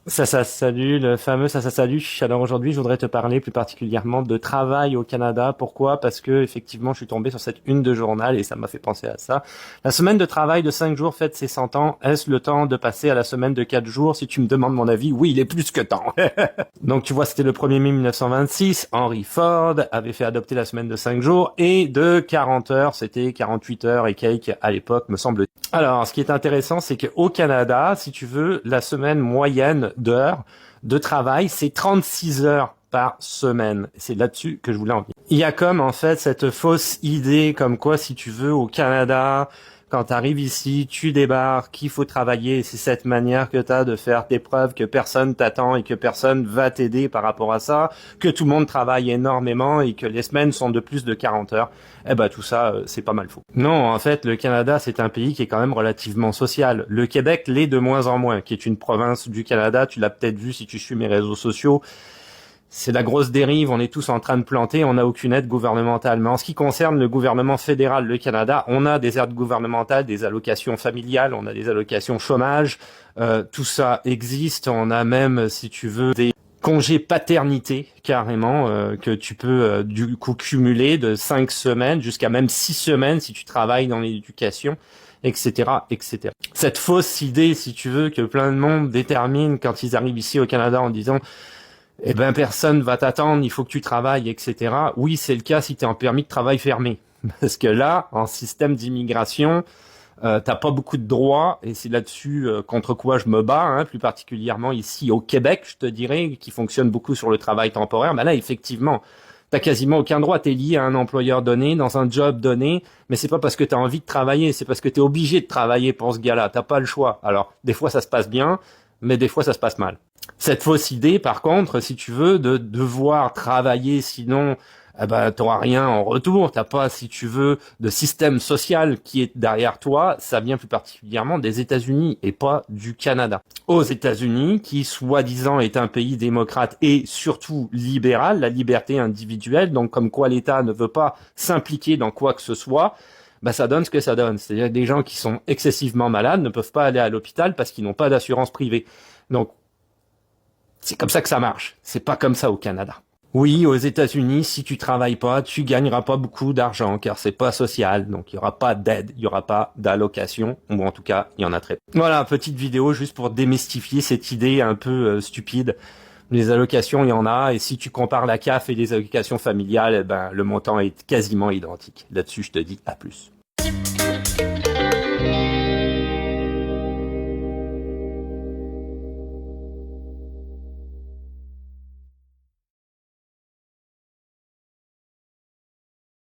Salut, le fameux salut. Alors aujourd'hui, je voudrais te parler plus particulièrement de travail au Canada. Pourquoi? Parce que effectivement, je suis tombé sur cette une de journal et ça m'a fait penser à ça. La semaine de travail de 5 jours fête ses 100 ans. Est-ce le temps de passer à la semaine de 4 jours? Si tu me demandes mon avis, oui, il est plus que temps. Donc tu vois, c'était le 1er mai 1926. Henry Ford avait fait adopter la semaine de 5 jours et de 40 heures, c'était 48 heures et quelques à l'époque, me semble. Alors, ce qui est intéressant, c'est qu'au Canada, si tu veux, la semaine moyenne d'heures de travail, c'est 36 heures par semaine. C'est là-dessus que je voulais en venir. Il y a comme, en fait, cette fausse idée comme quoi, si tu veux, au Canada, quand tu arrives ici, tu débarques, qu'il faut travailler, c'est cette manière que tu as de faire tes preuves, que personne t'attend et que personne va t'aider par rapport à ça, que tout le monde travaille énormément et que les semaines sont de plus de 40 heures. Eh ben tout ça, c'est pas mal faux. Non, en fait, le Canada, c'est un pays qui est quand même relativement social. Le Québec l'est de moins en moins, qui est une province du Canada, tu l'as peut-être vu si tu suis mes réseaux sociaux. C'est la grosse dérive, on est tous en train de planter, on n'a aucune aide gouvernementale. Mais en ce qui concerne le gouvernement fédéral, le Canada, on a des aides gouvernementales, des allocations familiales, on a des allocations chômage, tout ça existe, on a même, si tu veux, des congés paternité, carrément, que tu peux du coup cumuler de 5 semaines jusqu'à même 6 semaines si tu travailles dans l'éducation, etc., etc. Cette fausse idée, si tu veux, que plein de monde détermine quand ils arrivent ici au Canada en disant eh ben personne va t'attendre, il faut que tu travailles, etc. Oui, c'est le cas si tu es en permis de travail fermé. Parce que là, en système d'immigration, t'as pas beaucoup de droits, et c'est là-dessus contre quoi je me bats, hein, plus particulièrement ici au Québec, je te dirais, qui fonctionne beaucoup sur le travail temporaire. Mais là, effectivement, t'as quasiment aucun droit, t'es lié à un employeur donné, dans un job donné, mais c'est pas parce que t'as envie de travailler, c'est parce que t'es obligé de travailler pour ce gars-là, t'as pas le choix. Alors, des fois ça se passe bien, mais des fois ça se passe mal. Cette fausse idée, par contre, si tu veux, de devoir travailler, sinon, eh ben, t'auras rien en retour. T'as pas, si tu veux, de système social qui est derrière toi. Ça vient plus particulièrement des États-Unis et pas du Canada. Aux États-Unis, qui soi-disant est un pays démocrate et surtout libéral, la liberté individuelle, donc comme quoi l'État ne veut pas s'impliquer dans quoi que ce soit. Bah ça donne ce que ça donne. C'est-à-dire que des gens qui sont excessivement malades ne peuvent pas aller à l'hôpital parce qu'ils n'ont pas d'assurance privée. Donc c'est comme ça que ça marche. C'est pas comme ça au Canada. Oui, aux États-Unis, si tu travailles pas, tu gagneras pas beaucoup d'argent car c'est pas social. Donc il y aura pas d'aide, il y aura pas d'allocation, ou en tout cas, il y en a très peu. Voilà, petite vidéo juste pour démystifier cette idée un peu stupide. Les allocations, il y en a, et si tu compares la CAF et les allocations familiales, eh ben le montant est quasiment identique. Là-dessus, je te dis à plus.